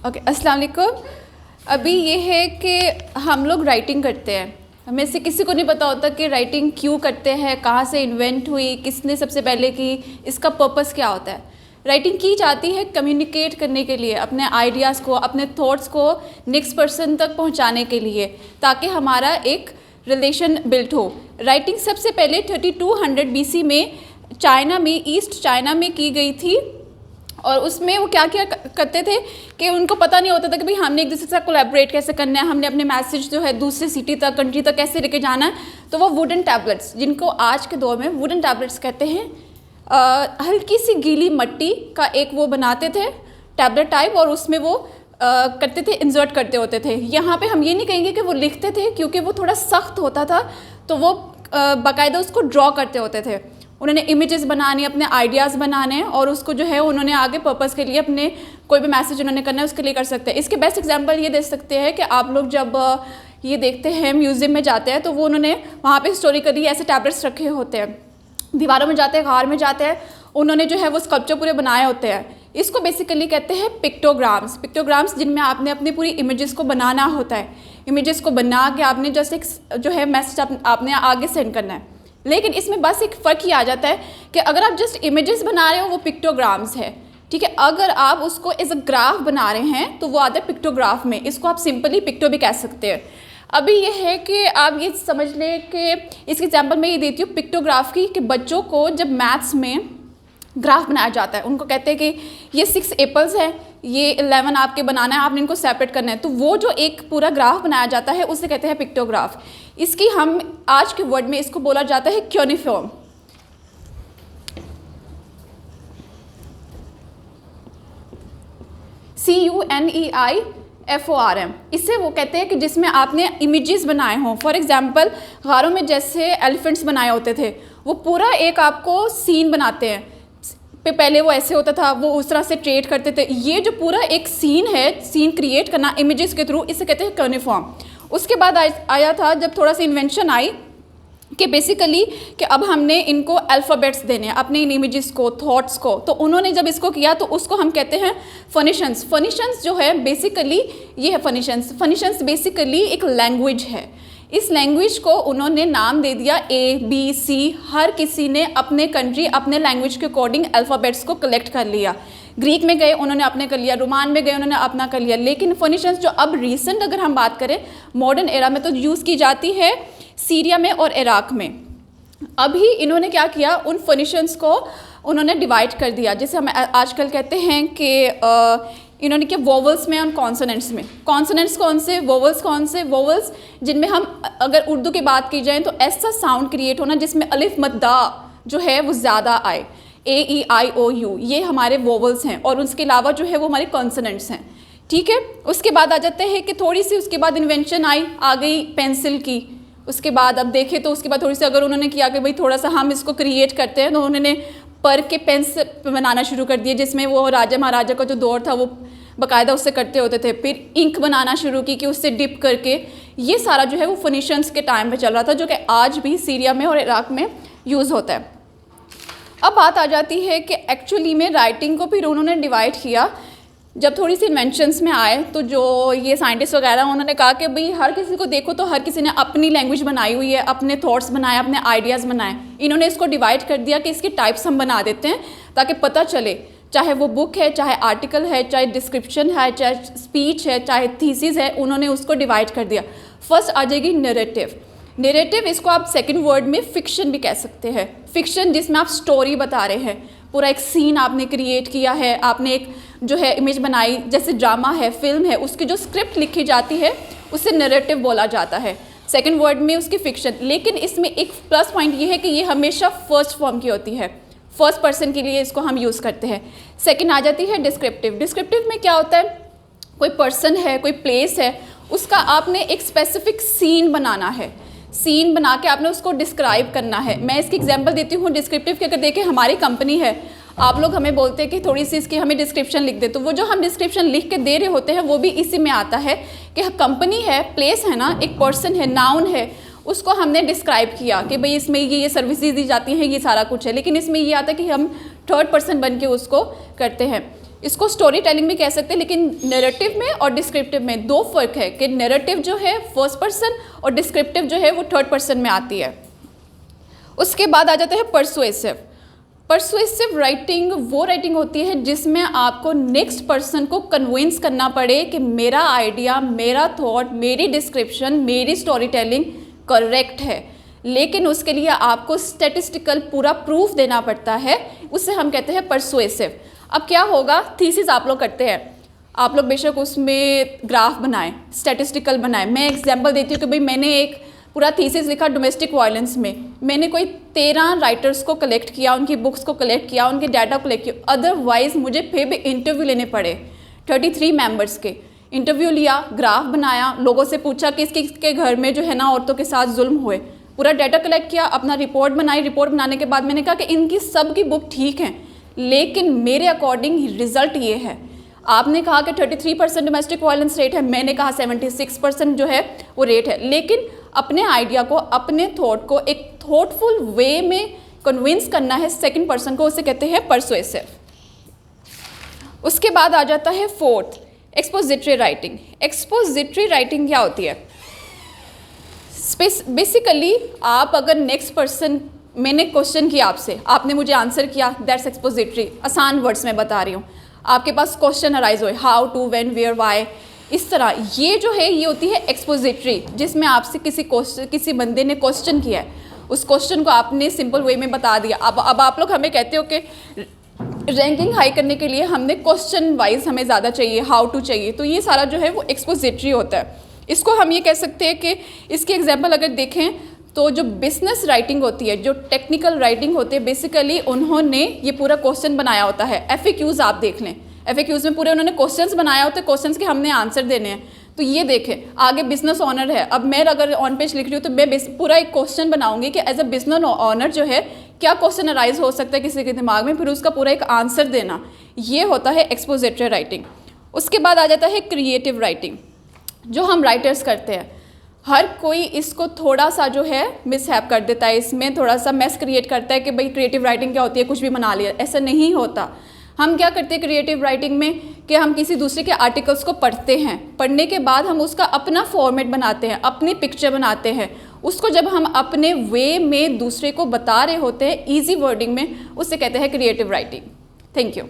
Okay, अस्सलाम वालेकुम। अभी ये है कि हम लोग राइटिंग करते हैं, हमें से किसी को नहीं पता होता कि राइटिंग क्यों करते हैं, कहाँ से इन्वेंट हुई, किसने सबसे पहले की, इसका पर्पस क्या होता है। राइटिंग की जाती है कम्युनिकेट करने के लिए, अपने आइडियाज़ को, अपने थॉट्स को नेक्स्ट पर्सन तक पहुँचाने के लिए, ताकि हमारा एक रिलेशन बिल्ट हो। राइटिंग सबसे पहले 3200 BC में चाइना में, ईस्ट चाइना में की गई थी। और उसमें वो क्या क्या करते थे कि उनको पता नहीं होता था कि भाई हमने एक दूसरे के साथ कोलैबोरेट कैसे करना है, हमने अपने मैसेज जो है दूसरे सिटी तक, कंट्री तक कैसे लेके जाना है। तो वो वुडन टैबलेट्स, जिनको आज के दौर में वुडन टैबलेट्स कहते हैं, हल्की सी गीली मिट्टी का एक वो बनाते थे टैबलेट टाइप, और उसमें वो करते थे, इंसर्ट करते होते थे। यहाँ पे हम ये नहीं कहेंगे कि वो लिखते थे, क्योंकि वो थोड़ा सख्त होता था, तो वो बाकायदा उसको ड्रॉ करते होते थे। उन्होंने इमेजेस बनाने, अपने आइडियाज़ बनाने, और उसको जो है उन्होंने आगे पर्पस के लिए, अपने कोई भी मैसेज उन्होंने करना है उसके लिए कर सकते हैं। इसके बेस्ट एग्जांपल ये दे सकते हैं कि आप लोग जब ये देखते हैं म्यूज़ियम में जाते हैं, तो वो उन्होंने वहाँ पे हिस्टोरिकली ऐसे टैबलेट्स रखे होते हैं, दीवारों में जाते हैं, गार में जाते हैं, उन्होंने जो है वो स्कल्पचर पूरे बनाए होते हैं। इसको बेसिकली कहते हैं पिक्टोग्राम्स। पिक्टोग्राम्स जिनमें आपने अपनी पूरी इमेजेस को बनाना होता है, इमेजेस को बना के आपने जस्ट एक जो है मैसेज आपने आगे सेंड करना है। लेकिन इसमें बस एक फ़र्क ही आ जाता है कि अगर आप जस्ट इमेजेस बना रहे हो वो पिक्टोग्राम्स है, ठीक है। अगर आप उसको एज अ ग्राफ बना रहे हैं तो वो आता है पिक्टोग्राफ में, इसको आप सिंपली पिक्टो भी कह सकते हैं। अभी ये है कि आप ये समझ लें कि इसकी एग्जांपल मैं ये देती हूँ पिक्टोग्राफ की, कि बच्चों को जब मैथ्स में ग्राफ बनाया जाता है, उनको कहते हैं कि ये 6 एप्पल्स है, ये 11 आपके बनाना है, आपने इनको सेपरेट करना है, तो वो जो एक पूरा ग्राफ बनाया जाता है उसे कहते हैं पिक्टोग्राफ। इसकी हम आज के वर्ड में इसको बोला जाता है क्यूनिफॉर्म। CUNEIFORM। इससे वो कहते हैं कि जिसमें आपने इमेजेस बनाए हों। फॉर एग्जांपल गारों में जैसे एलिफेंट्स बनाए होते थे, वो पूरा एक आपको सीन बनाते हैं, पहले वो ऐसे होता था, वो उस तरह से ट्रेड करते थे। ये जो पूरा एक सीन है, सीन क्रिएट करना इमेजेस के थ्रू, इसे कहते हैं क्यूनिफॉर्म। उसके बाद आया था जब थोड़ा सा इन्वेंशन आई कि बेसिकली कि अब हमने इनको अल्फ़ाबेट्स देने हैं अपने इन इमेजेस को, थॉट्स को। तो उन्होंने जब इसको किया तो उसको हम कहते हैं फनिशंस। फनिशंस जो है बेसिकली ये है फनिशंस। फनिशंस बेसिकली एक लैंग्वेज है। इस लैंग्वेज को उन्होंने नाम दे दिया ABC। हर किसी ने अपने कंट्री, अपने लैंग्वेज के अकॉर्डिंग अल्फ़ाबेट्स को कलेक्ट कर लिया। ग्रीक में गए उन्होंने अपने कर लिया, रोमान में गए उन्होंने अपना कर लिया। लेकिन फनिशंस जो अब रिसेंट अगर हम बात करें मॉडर्न एरा में, तो यूज़ की जाती है सीरिया में और इराक में। अभी इन्होंने क्या किया, उन फनिशंस को उन्होंने डिवाइड कर दिया, जैसे हम आजकल कहते हैं कि इन्होंने क्या वोवल्स में और कॉन्सोनेंट्स में। कॉन्सोनेंट्स कौन से, वोवल्स कौन से, वोवल्स जिनमें हम अगर उर्दू की बात की जाए तो ऐसा साउंड क्रिएट होना जिसमें अलिफ मद्दा जो है वो ज़्यादा आए, AEIOU, ये हमारे वोवल्स हैं। और उसके अलावा जो है वो हमारे कॉन्सोनेंट्स हैं, ठीक है। उसके बाद आ जाते हैं कि थोड़ी सी उसके बाद इन्वेंशन आ गई पेंसिल की। उसके बाद अब देखें तो उसके बाद थोड़ी सी अगर उन्होंने किया कि भाई थोड़ा सा हम इसको क्रिएट करते हैं, तो उन्होंने पर के पेन्स बनाना शुरू कर दिए, जिसमें वो राजा महाराजा का जो दौर था वो बाकायदा उससे करते होते थे। फिर इंक बनाना शुरू की कि उससे डिप करके, ये सारा जो है वो फिनिशंस के टाइम पे चल रहा था, जो कि आज भी सीरिया में और इराक में यूज़ होता है। अब बात आ जाती है कि एक्चुअली में राइटिंग को फिर उन्होंने डिवाइड किया। जब थोड़ी सी इन्वेंशंस में आए तो जो ये साइंटिस्ट वगैरह उन्होंने कहा कि भाई हर किसी को देखो तो हर किसी ने अपनी लैंग्वेज बनाई हुई है, अपने थॉट्स बनाए, अपने आइडियाज़ बनाए। इन्होंने इसको डिवाइड कर दिया कि इसके टाइप्स हम बना देते हैं ताकि पता चले, चाहे वो बुक है, चाहे आर्टिकल है, चाहे डिस्क्रिप्शन है, चाहे स्पीच है, चाहे थीसिस है, उन्होंने उसको डिवाइड कर दिया। फर्स्ट आ जाएगी नैरेटिव। नैरेटिव, इसको आप सेकंड वर्ड में फिक्शन भी कह सकते हैं। फिक्शन जिसमें आप स्टोरी बता रहे हैं, पूरा एक सीन आपने क्रिएट किया है, आपने एक जो है इमेज बनाई, जैसे ड्रामा है, फिल्म है, उसकी जो स्क्रिप्ट लिखी जाती है उसे नैरेटिव बोला जाता है। सेकंड वर्ड में उसकी फिक्शन। लेकिन इसमें एक प्लस पॉइंट ये है कि ये हमेशा फर्स्ट फॉर्म की होती है, फर्स्ट पर्सन के लिए इसको हम यूज़ करते हैं। सेकंड आ जाती है डिस्क्रिप्टिव। डिस्क्रिप्टिव में क्या होता है, कोई पर्सन है, कोई प्लेस है, उसका आपने एक स्पेसिफिक सीन बनाना है, सीन बना के आपने उसको डिस्क्राइब करना है। मैं इसकी एग्जांपल देती हूँ डिस्क्रिप्टिव के। अगर देखें हमारी कंपनी है, आप लोग हमें बोलते हैं कि थोड़ी सी इसकी हमें डिस्क्रिप्शन लिख दे, तो वो जो हम डिस्क्रिप्शन लिख के दे रहे होते हैं वो भी इसी में आता है कि कंपनी है, प्लेस है ना, एक पर्सन है, नाउन है, उसको हमने डिस्क्राइब किया कि भाई इसमें ये सर्विसेज दी जाती हैं, ये सारा कुछ है। लेकिन इसमें ये आता है कि हम थर्ड पर्सन बन के उसको करते हैं। इसको स्टोरी टेलिंग भी कह सकते हैं, लेकिन नैरेटिव में और डिस्क्रिप्टिव में दो फर्क है कि नैरेटिव जो है फर्स्ट पर्सन और डिस्क्रिप्टिव जो है वो थर्ड पर्सन में आती है। उसके बाद आ जाता है परसुएसिव। परसुएसिव राइटिंग वो राइटिंग होती है जिसमें आपको नेक्स्ट पर्सन को कन्विंस करना पड़े कि मेरा आइडिया, मेरा थॉट, मेरी डिस्क्रिप्शन, मेरी स्टोरी टेलिंग करेक्ट है, लेकिन उसके लिए आपको स्टैटिस्टिकल पूरा प्रूफ देना पड़ता है, उसे हम कहते हैं परसुएसिव। अब क्या होगा, थीसिस आप लोग करते हैं, आप लोग बेशक उसमें ग्राफ बनाएं, स्टैटिस्टिकल बनाएं। मैं एग्जांपल देती हूँ कि भाई मैंने एक पूरा थीसिस लिखा डोमेस्टिक वायलेंस में, मैंने कोई 13 राइटर्स को कलेक्ट किया, उनकी बुक्स को कलेक्ट किया, उनके डाटा कलेक्ट किया, अदरवाइज मुझे फिर भी इंटरव्यू लेने पड़े 33 मेंबर्स के। इंटरव्यू लिया, ग्राफ बनाया, लोगों से पूछा कि किसके घर में जो है ना औरतों के साथ जुल्म हुए, पूरा डाटा कलेक्ट किया, अपना रिपोर्ट बनाई। रिपोर्ट बनाने के बाद मैंने कहा कि इनकी सब की बुक ठीक है, लेकिन मेरे अकॉर्डिंग रिजल्ट ये है। आपने कहा कि 33% डोमेस्टिक वायलेंस रेट है, मैंने कहा 76% जो है वो रेट है, लेकिन अपने आइडिया को, अपने थॉट को एक थॉटफुल वे में कन्विंस करना है सेकंड पर्सन को, उसे कहते हैं परसुएसिव। उसके बाद आ जाता है fourth, expository writing. Expository writing क्या होती है? बेसिकली आप अगर नेक्स्ट पर्सन, मैंने क्वेश्चन किया आपसे, आपने मुझे आंसर किया, दैट्स एक्सपोजिटरी। आसान वर्ड्स में बता रही हूँ, आपके पास क्वेश्चन अराइज हुए, how, to, when, where, why, इस तरह, ये जो है ये होती है एक्सपोजिटरी, जिसमें आपसे किसी बंदे ने क्वेश्चन किया है, उस क्वेश्चन को आपने सिंपल वे में बता दिया। अब आप लोग हमें कहते हो कि रैंकिंग हाई करने के लिए हमने क्वेश्चन वाइज हमें ज़्यादा चाहिए, हाउ टू चाहिए, तो ये सारा जो है वो एक्सपोजिटरी होता है। इसको हम ये कह सकते हैं कि इसकी एग्जांपल अगर देखें तो जो बिजनेस राइटिंग होती है, जो टेक्निकल राइटिंग होती है, बेसिकली उन्होंने ये पूरा क्वेश्चन बनाया होता है। FAQs आप देख लें, FAQs में पूरे उन्होंने क्वेश्चंस बनाया होता है, क्वेश्चंस के हमने आंसर देने हैं। तो ये देखें, आगे बिजनेस ऑनर है, अब मैं अगर ऑन पेज लिख रही हूँ तो मैं पूरा एक क्वेश्चन बनाऊंगी कि एज अ बिजनेस ऑनर जो है क्या क्वेश्चन अराइज हो सकता है किसी के दिमाग में, फिर उसका पूरा एक आंसर देना, ये होता है एक्सपोजिटरी राइटिंग। उसके बाद आ जाता है क्रिएटिव राइटिंग, जो हम राइटर्स करते हैं। हर कोई इसको थोड़ा सा जो है मिसहैप कर देता है, इसमें थोड़ा सा मैस क्रिएट करता है कि भाई क्रिएटिव राइटिंग क्या होती है, कुछ भी बना लिया। ऐसा नहीं होता। हम क्या करते हैं क्रिएटिव राइटिंग में कि हम किसी दूसरे के आर्टिकल्स को पढ़ते हैं, पढ़ने के बाद हम उसका अपना फॉर्मेट बनाते हैं, अपनी पिक्चर बनाते हैं, उसको जब हम अपने वे में दूसरे को बता रहे होते हैं ईजी वर्डिंग में, उसे कहते हैं क्रिएटिव राइटिंग। Thank you.